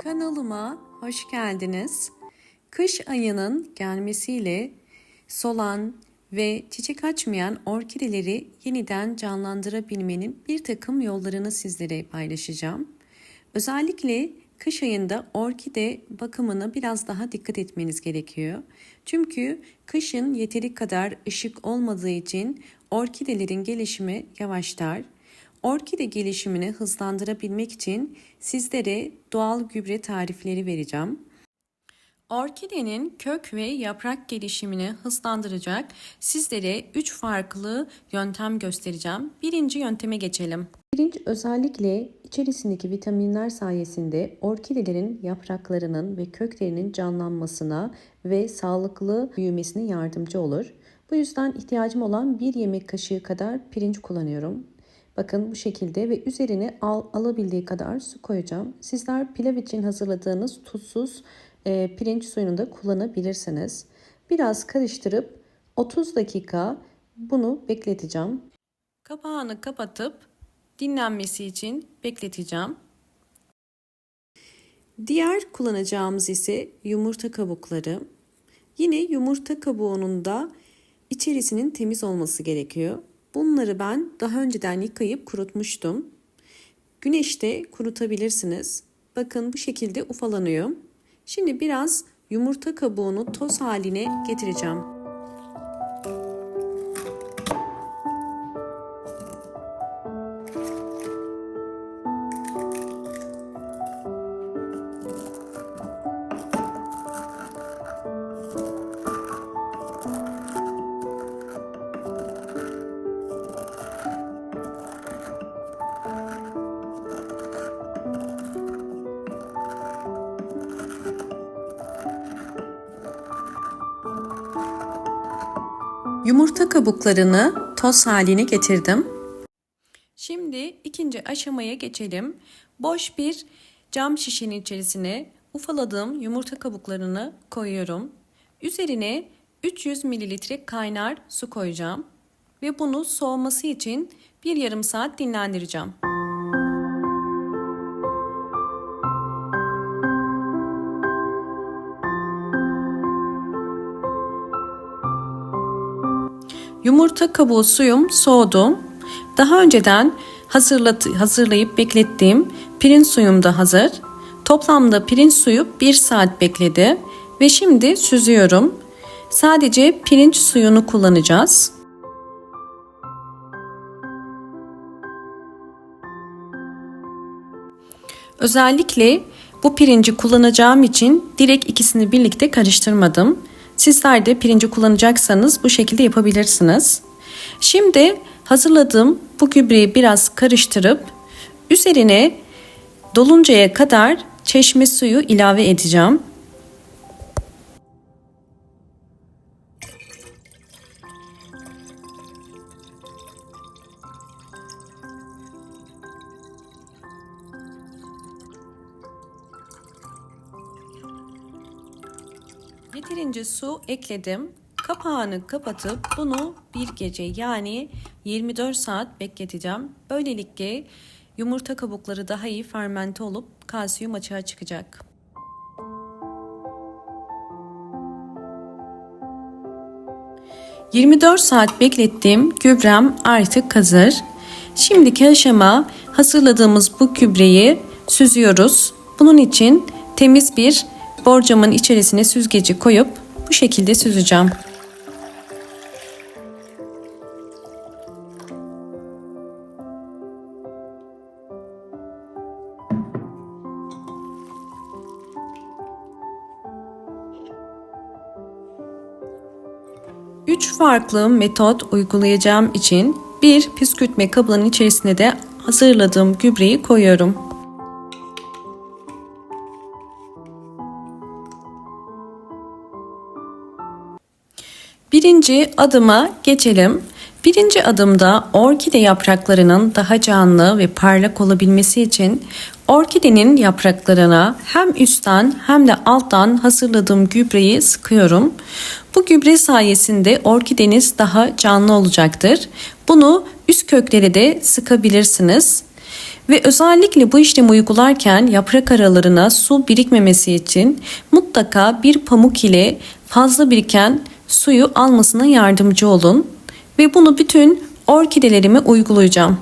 Kanalıma hoş geldiniz. Kış ayının gelmesiyle solan ve çiçek açmayan orkideleri yeniden canlandırabilmenin bir takım yollarını sizlere paylaşacağım. Özellikle kış ayında orkide bakımına biraz daha dikkat etmeniz gerekiyor. Çünkü kışın yeteri kadar ışık olmadığı için orkidelerin gelişimi yavaşlar. Orkide gelişimini hızlandırabilmek için sizlere doğal gübre tarifleri vereceğim. Orkidenin kök ve yaprak gelişimini hızlandıracak sizlere 3 farklı yöntem göstereceğim. Birinci yönteme geçelim. Birinci özellikle içerisindeki vitaminler sayesinde orkidelerin yapraklarının ve köklerinin canlanmasına ve sağlıklı büyümesine yardımcı olur. Bu yüzden ihtiyacım olan 1 yemek kaşığı kadar pirinç kullanıyorum. Bakın bu şekilde ve üzerine alabildiği kadar su koyacağım. Sizler pilav için hazırladığınız tuzsuz pirinç suyunu da kullanabilirsiniz. Biraz karıştırıp 30 dakika bunu bekleteceğim. Kapağını kapatıp dinlenmesi için bekleteceğim. Diğer kullanacağımız ise yumurta kabukları. Yine yumurta kabuğunun da içerisinin temiz olması gerekiyor. Bunları ben daha önceden yıkayıp kurutmuştum. Güneşte kurutabilirsiniz. Bakın bu şekilde ufalanıyor. Şimdi biraz yumurta kabuğunu toz haline getireceğim. Yumurta kabuklarını toz haline getirdim. Şimdi ikinci aşamaya geçelim. Boş bir cam şişenin içerisine ufaladığım yumurta kabuklarını koyuyorum. Üzerine 300 ml kaynar su koyacağım ve bunu soğuması için bir yarım saat dinlendireceğim. Yumurta kabuğu suyum soğudu. Daha önceden hazırlayıp beklettiğim pirinç suyum da hazır. Toplamda pirinç suyu 1 saat bekledi ve şimdi süzüyorum. Sadece pirinç suyunu kullanacağız. Özellikle bu pirinci kullanacağım için direkt ikisini birlikte karıştırmadım. Sizler de pirinci kullanacaksanız bu şekilde yapabilirsiniz. Şimdi hazırladığım bu gübreyi biraz karıştırıp üzerine doluncaya kadar çeşme suyu ilave edeceğim. Yeterince su ekledim. Kapağını kapatıp bunu bir gece yani 24 saat bekleteceğim. Böylelikle yumurta kabukları daha iyi fermente olup kalsiyum açığa çıkacak. ...24 saat beklettiğim gübrem artık hazır. Şimdiki aşama hazırladığımız bu gübreyi süzüyoruz. Bunun için temiz bir borcamın içerisine süzgeci koyup bu şekilde süzeceğim. Üç farklı metot uygulayacağım için bir püskürtme kabının içerisine de hazırladığım gübreyi koyuyorum. Birinci adıma geçelim. Birinci adımda orkide yapraklarının daha canlı ve parlak olabilmesi için orkidenin yapraklarına hem üstten hem de alttan hazırladığım gübreyi sıkıyorum. Bu gübre sayesinde orkideniz daha canlı olacaktır. Bunu üst köklere de sıkabilirsiniz. Ve özellikle bu işlemi uygularken yaprak aralarına su birikmemesi için mutlaka bir pamuk ile fazla biriken suyu almasına yardımcı olun. Ve bunu bütün orkidelerime uygulayacağım.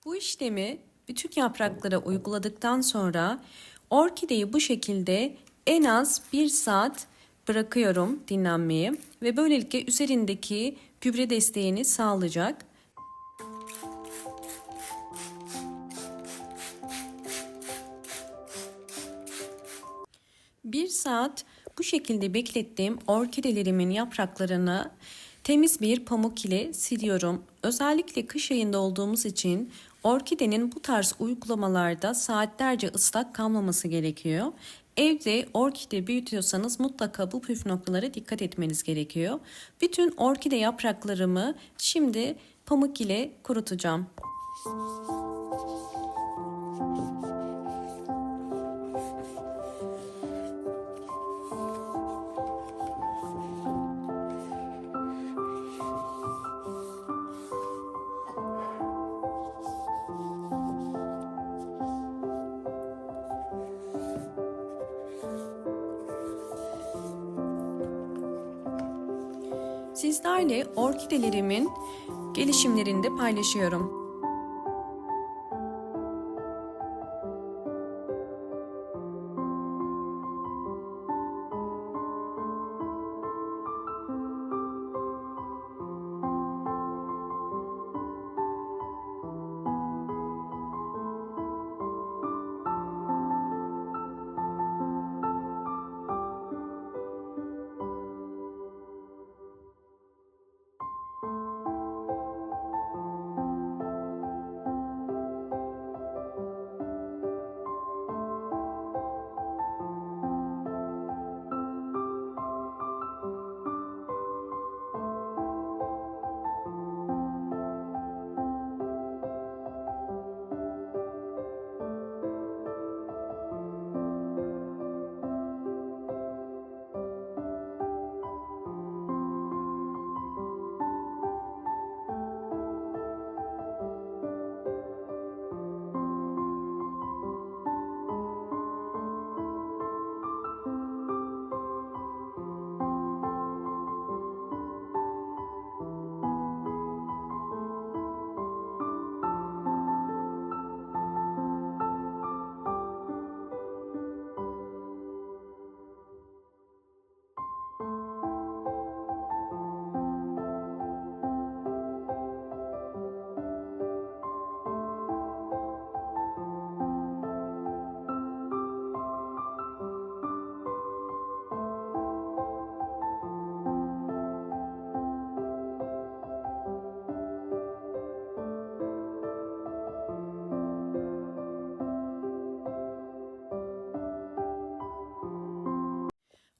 Bu işlemi bütün yapraklara uyguladıktan sonra orkideyi bu şekilde en az 1 saat bırakıyorum dinlenmeye ve böylelikle üzerindeki gübre desteğini sağlayacak. Bir saat bu şekilde beklettiğim orkidelerimin yapraklarını temiz bir pamuk ile siliyorum. Özellikle kış ayında olduğumuz için orkidenin bu tarz uygulamalarda saatlerce ıslak kalmaması gerekiyor. Evde orkide büyütüyorsanız mutlaka bu püf noktalara dikkat etmeniz gerekiyor. Bütün orkide yapraklarımı şimdi pamuk ile kurutacağım. Sizlerle orkidelerimin gelişimlerini de paylaşıyorum.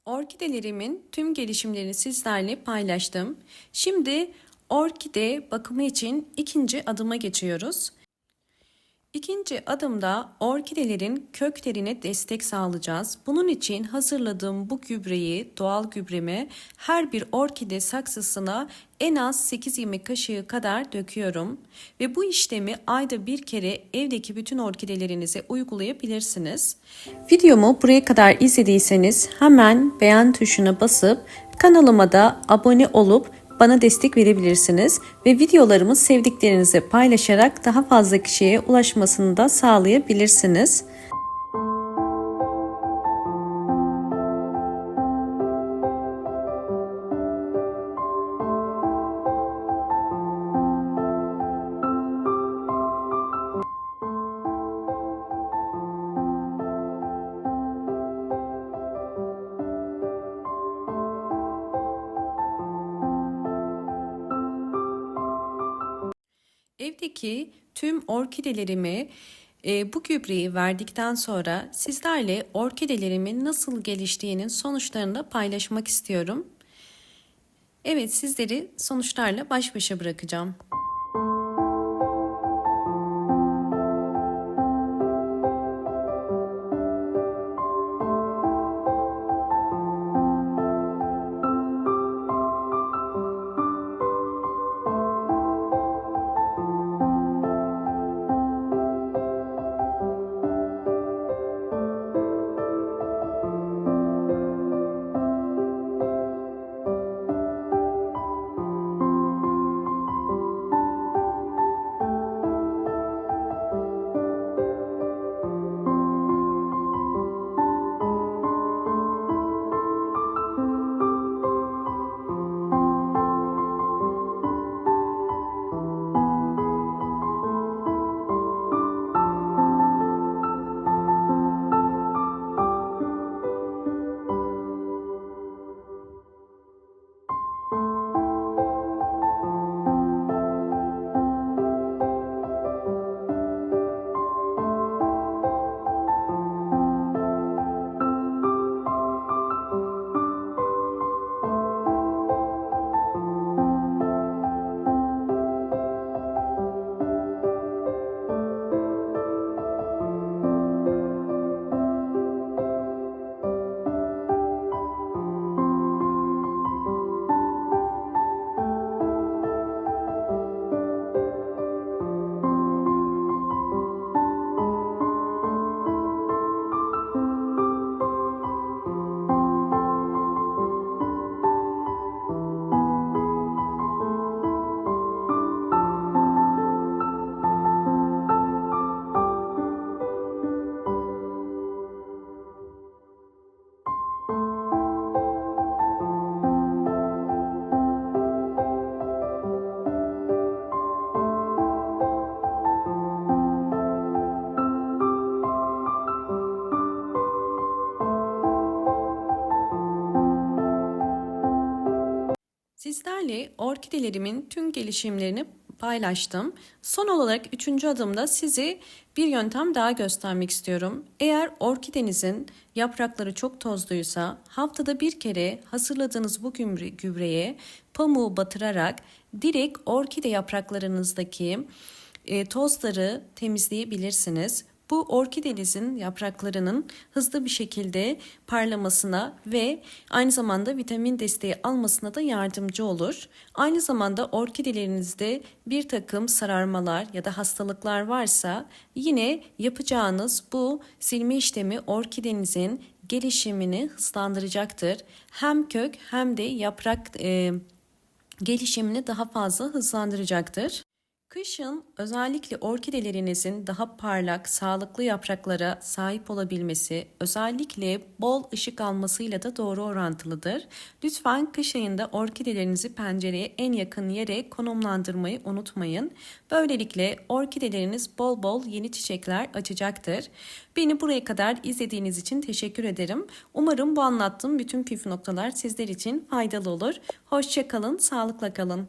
Orkidelerimin tüm gelişimlerini sizlerle paylaştım. Şimdi orkide bakımı için ikinci adıma geçiyoruz. İkinci adımda orkidelerin köklerine destek sağlayacağız. Bunun için hazırladığım bu gübreyi, doğal gübremi her bir orkide saksısına en az 8 yemek kaşığı kadar döküyorum. Ve bu işlemi ayda bir kere evdeki bütün orkidelerinize uygulayabilirsiniz. Videomu buraya kadar izlediyseniz hemen beğen tuşuna basıp kanalıma da abone olup bana destek verebilirsiniz ve videolarımı sevdiklerinize paylaşarak daha fazla kişiye ulaşmasını da sağlayabilirsiniz. Evdeki tüm orkidelerimi bu gübreyi verdikten sonra sizlerle orkidelerimin nasıl geliştiğinin sonuçlarını da paylaşmak istiyorum. Evet, sizleri sonuçlarla baş başa bırakacağım. Sizlerle orkidelerimin tüm gelişimlerini paylaştım. Son olarak 3. adımda size bir yöntem daha göstermek istiyorum. Eğer orkidenizin yaprakları çok tozluysa haftada bir kere hazırladığınız bu gübreye pamuğu batırarak direkt orkide yapraklarınızdaki tozları temizleyebilirsiniz. Bu orkidenizin yapraklarının hızlı bir şekilde parlamasına ve aynı zamanda vitamin desteği almasına da yardımcı olur. Aynı zamanda orkidelerinizde bir takım sararmalar ya da hastalıklar varsa yine yapacağınız bu silme işlemi orkidenizin gelişimini hızlandıracaktır. Hem kök hem de yaprak gelişimini daha fazla hızlandıracaktır. Kışın özellikle orkidelerinizin daha parlak, sağlıklı yapraklara sahip olabilmesi özellikle bol ışık almasıyla da doğru orantılıdır. Lütfen kış ayında orkidelerinizi pencereye en yakın yere konumlandırmayı unutmayın. Böylelikle orkideleriniz bol bol yeni çiçekler açacaktır. Beni buraya kadar izlediğiniz için teşekkür ederim. Umarım bu anlattığım bütün püf noktalar sizler için faydalı olur. Hoşça kalın, sağlıkla kalın.